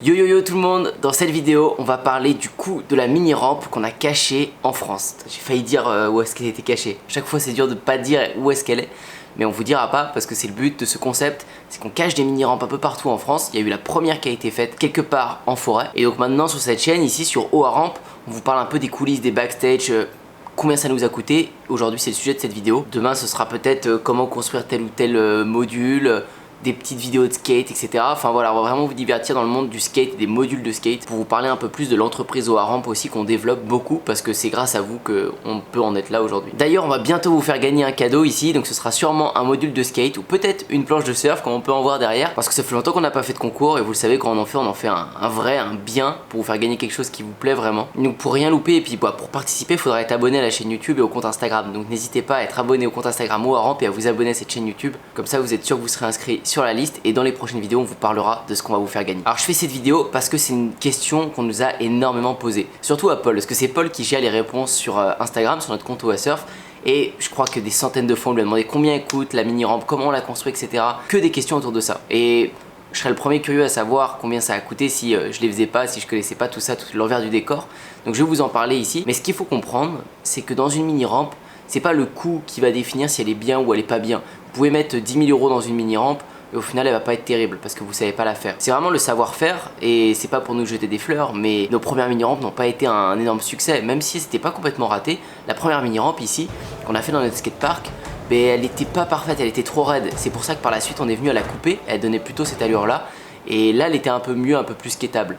Yo yo yo tout le monde, dans cette vidéo on va parler du coup de la mini rampe qu'on a cachée en France. J'ai failli dire où est-ce qu'elle était cachée. Chaque fois c'est dur de pas dire où est-ce qu'elle est, mais on vous dira pas parce que c'est le but de ce concept, c'est qu'on cache des mini rampes un peu partout en France. Il y a eu la première qui a été faite quelque part en forêt, et donc maintenant sur cette chaîne ici sur Haut à Rampe, on vous parle un peu des coulisses, des backstage, combien ça nous a coûté. Aujourd'hui c'est le sujet de cette vidéo. Demain ce sera peut-être comment construire tel ou tel module, des petites vidéos de skate, etc. Enfin voilà, on va vraiment vous divertir dans le monde du skate et des modules de skate pour vous parler un peu plus de l'entreprise Haut à Rampe aussi qu'on développe beaucoup parce que c'est grâce à vous qu'on peut en être là aujourd'hui. D'ailleurs, on va bientôt vous faire gagner un cadeau ici, donc ce sera sûrement un module de skate ou peut-être une planche de surf comme on peut en voir derrière, parce que ça fait longtemps qu'on n'a pas fait de concours et vous le savez, quand on en fait un vrai, un bien pour vous faire gagner quelque chose qui vous plaît vraiment. Donc pour rien louper et puis pour participer, il faudra être abonné à la chaîne YouTube et au compte Instagram. Donc n'hésitez pas à être abonné au compte Instagram Haut à Rampe et à vous abonner à cette chaîne YouTube. Comme ça vous êtes sûr que vous serez inscrit sur la liste, et dans les prochaines vidéos on vous parlera de ce qu'on va vous faire gagner. Alors je fais cette vidéo parce que c'est une question qu'on nous a énormément posée, surtout à Paul, parce que c'est Paul qui gère les réponses sur Instagram, sur notre compte Haut à Surf. Et je crois que des centaines de fois on lui a demandé combien elle coûte la mini rampe, comment on l'a construit, etc. Que des questions autour de ça. Et je serais le premier curieux à savoir combien ça a coûté si je les faisais pas, si je connaissais pas tout ça, tout l'envers du décor. Donc je vais vous en parler ici. Mais ce qu'il faut comprendre, c'est que dans une mini rampe, c'est pas le coût qui va définir si elle est bien ou elle est pas bien. Vous pouvez mettre 10 000 € dans une mini rampe et au final elle va pas être terrible parce que vous savez pas la faire. C'est vraiment le savoir-faire, et c'est pas pour nous jeter des fleurs, mais nos premières mini rampes n'ont pas été un énorme succès, même si c'était pas complètement raté. La première mini rampe ici qu'on a fait dans notre skatepark, mais elle était pas parfaite, elle était trop raide. C'est pour ça que par la suite on est venu à la couper, elle donnait plutôt cette allure là, et là elle était un peu mieux, un peu plus skateable.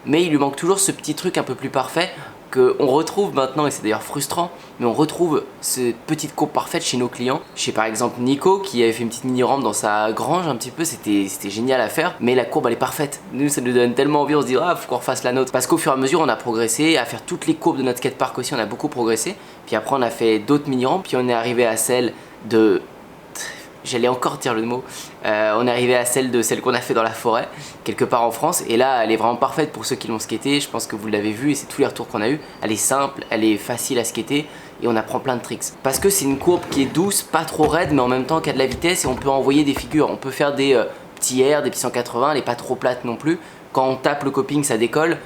Mais il lui manque toujours ce petit truc un peu plus parfait qu'on retrouve maintenant, et c'est d'ailleurs frustrant, mais on retrouve cette petite courbe parfaite chez nos clients. Chez par exemple Nico qui avait fait une petite mini rampe dans sa grange un petit peu, c'était génial à faire, mais la courbe elle est parfaite. Nous ça nous donne tellement envie, on se dit ah faut qu'on refasse la nôtre, parce qu'au fur et à mesure on a progressé, à faire toutes les courbes de notre skatepark aussi on a beaucoup progressé, puis après on a fait d'autres mini rampes, puis on est arrivé à celle de... J'allais encore dire le mot, on est arrivé à celle qu'on a fait dans la forêt, quelque part en France, et là elle est vraiment parfaite pour ceux qui l'ont skaté. Je pense que vous l'avez vu et c'est tous les retours qu'on a eu. Elle est simple, elle est facile à skater et on apprend plein de tricks. Parce que c'est une courbe qui est douce, pas trop raide, mais en même temps qui a de la vitesse, et on peut envoyer des figures. On peut faire des petits airs, des petits 180, elle est pas trop plate non plus. Quand on tape le coping ça décolle,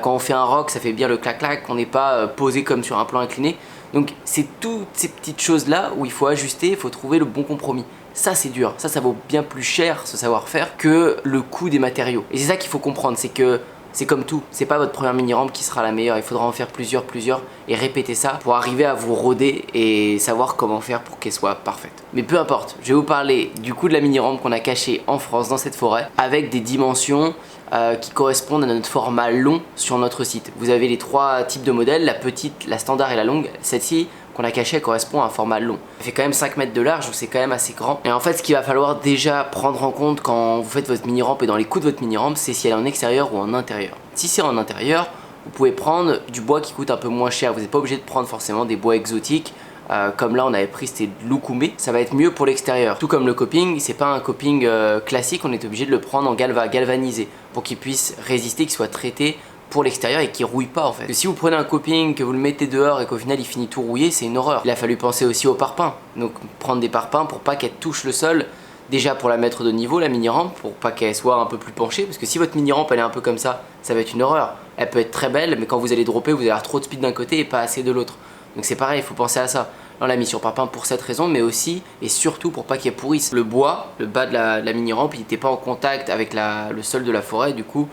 quand on fait un rock ça fait bien le clac-clac, on n'est pas posé comme sur un plan incliné. Donc c'est toutes ces petites choses là où il faut ajuster, il faut trouver le bon compromis. Ça c'est dur, ça vaut bien plus cher ce savoir-faire que le coût des matériaux. Et c'est ça qu'il faut comprendre, c'est que c'est comme tout, c'est pas votre première mini rampe qui sera la meilleure, il faudra en faire plusieurs et répéter ça pour arriver à vous roder et savoir comment faire pour qu'elle soit parfaite. Mais peu importe, je vais vous parler du coup de la mini rampe qu'on a cachée en France dans cette forêt avec des dimensions qui correspondent à notre format long sur notre site. Vous avez les trois types de modèles, la petite, la standard et la longue. Celle-ci qu'on a cachée correspond à un format long. Elle fait quand même 5 mètres de large, donc c'est quand même assez grand. Et en fait ce qu'il va falloir déjà prendre en compte quand vous faites votre mini rampe et dans les coûts de votre mini rampe, c'est si elle est en extérieur ou en intérieur. Si c'est en intérieur, vous pouvez prendre du bois qui coûte un peu moins cher. Vous n'êtes pas obligé de prendre forcément des bois exotiques. Comme là on avait pris, c'était de l'Ukume, ça va être mieux pour l'extérieur. Tout comme le coping, c'est pas un coping classique, on est obligé de le prendre en galvanisé pour qu'il puisse résister, qu'il soit traité pour l'extérieur et qu'il rouille pas en fait. Parce que si vous prenez un coping, que vous le mettez dehors et qu'au final il finit tout rouillé, c'est une horreur. Il a fallu penser aussi aux parpaings, donc prendre des parpaings pour pas qu'elle touche le sol, déjà pour la mettre de niveau la mini rampe, pour pas qu'elle soit un peu plus penchée, parce que si votre mini rampe elle est un peu comme ça va être une horreur. Elle peut être très belle, mais quand vous allez dropper vous allez avoir trop de speed d'un côté et pas assez de l'autre. Donc c'est pareil, il faut penser à ça. Là on l'a mis sur parpaing pour cette raison, mais aussi et surtout pour pas qu'il pourrisse. Le bois, le bas de la mini rampe, il n'était pas en contact avec le sol de la forêt, du coup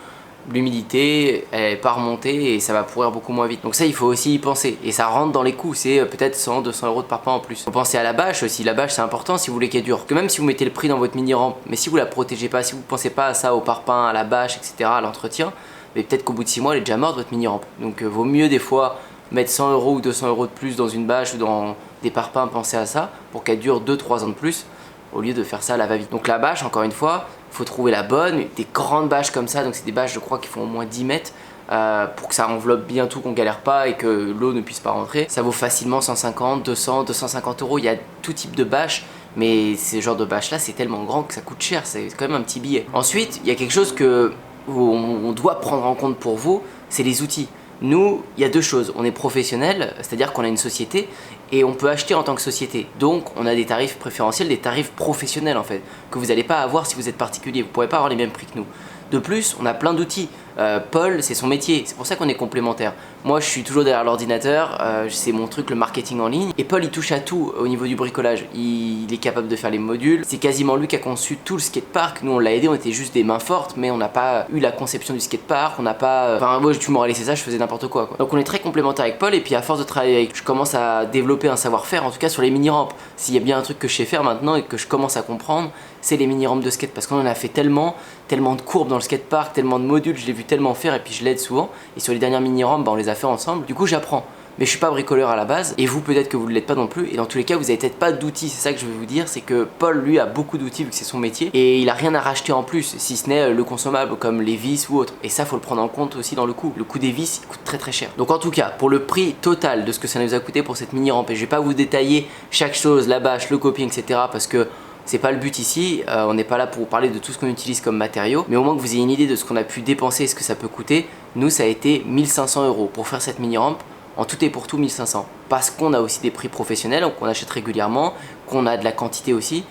l'humidité elle n'est pas remontée et ça va pourrir beaucoup moins vite. Donc ça il faut aussi y penser, et ça rentre dans les coûts, c'est peut-être 100-200 € de parpaing en plus. Faut penser à la bâche aussi, la bâche c'est important si vous voulez qu'elle dure. Parce que même si vous mettez le prix dans votre mini rampe, mais si vous la protégez pas, si vous pensez pas à ça, au parpaing, à la bâche, etc., à l'entretien, mais peut-être qu'au bout de 6 mois elle est déjà morte votre mini rampe. Donc vaut mieux des fois mettre 100 € ou 200 € de plus dans une bâche ou dans des parpaings, pensez à ça pour qu'elle dure 2-3 ans de plus au lieu de faire ça à la va-vite. Donc la bâche, encore une fois, il faut trouver la bonne, des grandes bâches comme ça, donc c'est des bâches je crois qui font au moins 10 mètres pour que ça enveloppe bien tout, qu'on galère pas et que l'eau ne puisse pas rentrer. Ça vaut facilement 150, 200, 250 €, il y a tout type de bâches, mais ce genre de bâche là c'est tellement grand que ça coûte cher, c'est quand même un petit billet. Ensuite, il y a quelque chose que on doit prendre en compte pour vous, c'est les outils. Nous, il y a deux choses, on est professionnel, c'est-à-dire qu'on a une société et on peut acheter en tant que société. Donc on a des tarifs préférentiels, des tarifs professionnels en fait, que vous n'allez pas avoir si vous êtes particulier. Vous ne pourrez pas avoir les mêmes prix que nous. De plus, on a plein d'outils. Paul, c'est son métier, c'est pour ça qu'on est complémentaires. Moi, je suis toujours derrière l'ordinateur, c'est mon truc, le marketing en ligne. Et Paul, il touche à tout au niveau du bricolage. Il est capable de faire les modules. C'est quasiment lui qui a conçu tout le skatepark. Nous, on l'a aidé, on était juste des mains fortes, mais on n'a pas eu la conception du skatepark. On n'a pas. Enfin, moi, tu m'aurais laissé ça, je faisais n'importe quoi. Donc, on est très complémentaires avec Paul. Et puis, à force de travailler avec, je commence à développer un savoir-faire, en tout cas sur les mini-rampes. S'il y a bien un truc que je sais faire maintenant et que je commence à comprendre, c'est les mini-rampes de skate. Parce qu'on en a fait tellement de courbes dans le skatepark, tellement de modules, je l'ai vu tellement faire et puis je l'aide souvent. Et sur les dernières mini-rampes, on les a fait ensemble. Du coup, j'apprends. Mais je suis pas bricoleur à la base et vous peut-être que vous ne l'êtes pas non plus, et dans tous les cas vous avez peut-être pas d'outils. C'est ça que je veux vous dire, c'est que Paul lui a beaucoup d'outils vu que c'est son métier et il a rien à racheter en plus si ce n'est le consommable comme les vis ou autre, et ça faut le prendre en compte aussi dans le coût. Le coût des vis il coûte très très cher. Donc en tout cas pour le prix total de ce que ça nous a coûté pour cette mini rampe, et je vais pas vous détailler chaque chose, la bâche, le coping, etc. parce que c'est pas le but ici, on n'est pas là pour vous parler de tout ce qu'on utilise comme matériaux, mais au moins que vous ayez une idée de ce qu'on a pu dépenser et ce que ça peut coûter. Nous ça a été 1500 € pour faire cette mini rampe. En tout et pour tout 1500, parce qu'on a aussi des prix professionnels, donc on achète régulièrement, qu'on a de la quantité aussi,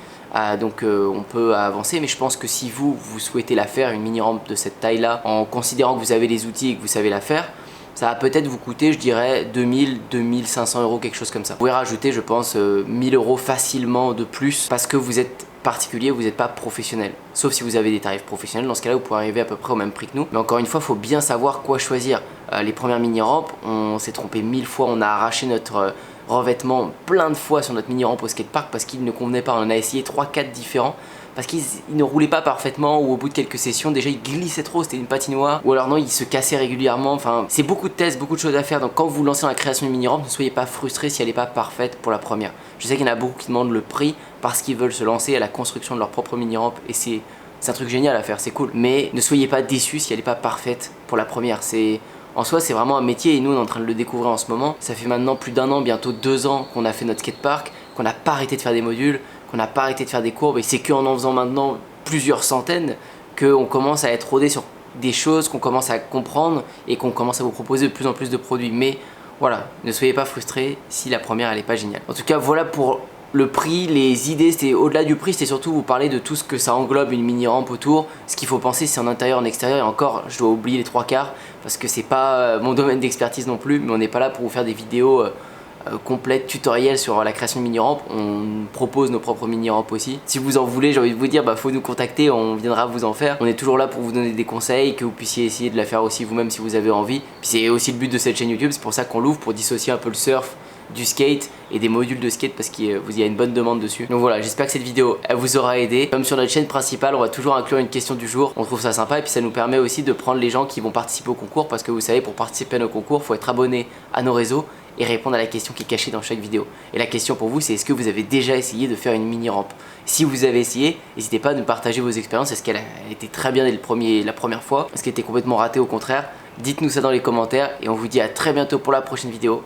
donc on peut avancer. Mais je pense que si vous souhaitez la faire, une mini rampe de cette taille là, en considérant que vous avez les outils et que vous savez la faire, ça va peut-être vous coûter, je dirais, 2000-2500 €, quelque chose comme ça. Vous pouvez rajouter, je pense, 1000 € facilement de plus, parce que vous êtes particulier, vous n'êtes pas professionnel. Sauf si vous avez des tarifs professionnels, dans ce cas-là, vous pourrez arriver à peu près au même prix que nous. Mais encore une fois, il faut bien savoir quoi choisir. Les premières mini-rampes, on s'est trompé 1000 fois, on a arraché notre revêtement plein de fois sur notre mini-rampe au skatepark parce qu'il ne convenait pas. On en a essayé 3-4 différents, parce qu'il ne roulait pas parfaitement, ou au bout de quelques sessions déjà il glissait trop, c'était une patinoire, ou alors non il se cassait régulièrement. Enfin c'est beaucoup de tests, beaucoup de choses à faire. Donc quand vous lancez dans la création d'une mini rampe, ne soyez pas frustrés si elle n'est pas parfaite pour la première. Je sais qu'il y en a beaucoup qui demandent le prix parce qu'ils veulent se lancer à la construction de leur propre mini rampe, et c'est un truc génial à faire, c'est cool, mais ne soyez pas déçus si elle n'est pas parfaite pour la première. En soi c'est vraiment un métier et nous on est en train de le découvrir en ce moment. Ça fait maintenant plus d'un an, bientôt 2 ans qu'on a fait notre skatepark, qu'on n'a pas arrêté de faire des modules, qu'on n'a pas arrêté de faire des courbes, et c'est qu'en faisant maintenant plusieurs centaines qu'on commence à être rodé sur des choses, qu'on commence à comprendre et qu'on commence à vous proposer de plus en plus de produits. Mais voilà, ne soyez pas frustrés si la première elle n'est pas géniale. En tout cas voilà pour le prix, les idées. C'était au-delà du prix, c'était surtout vous parler de tout ce que ça englobe une mini rampe autour. Ce qu'il faut penser c'est en intérieur, en extérieur, et encore je dois oublier les 3/4 parce que c'est pas mon domaine d'expertise non plus, mais on n'est pas là pour vous faire des vidéos complète tutoriel sur la création de mini rampe. On propose nos propres mini rampes aussi. Si vous en voulez, j'ai envie de vous dire, faut nous contacter, on viendra vous en faire. On est toujours là pour vous donner des conseils, que vous puissiez essayer de la faire aussi vous-même si vous avez envie. Puis c'est aussi le but de cette chaîne YouTube, c'est pour ça qu'on l'ouvre, pour dissocier un peu le surf du skate et des modules de skate, parce qu'il y a une bonne demande dessus. Donc voilà, j'espère que cette vidéo elle vous aura aidé. Comme sur notre chaîne principale, on va toujours inclure une question du jour, on trouve ça sympa, et puis ça nous permet aussi de prendre les gens qui vont participer au concours, parce que vous savez, pour participer à nos concours, il faut être abonné à nos réseaux et répondre à la question qui est cachée dans chaque vidéo. Et la question pour vous c'est: est-ce que vous avez déjà essayé de faire une mini rampe? Si vous avez essayé, n'hésitez pas à nous partager vos expériences. Est-ce qu'elle a été très bien dès la première fois? Est-ce qu'elle était complètement ratée au contraire? Dites-nous ça dans les commentaires, et on vous dit à très bientôt pour la prochaine vidéo.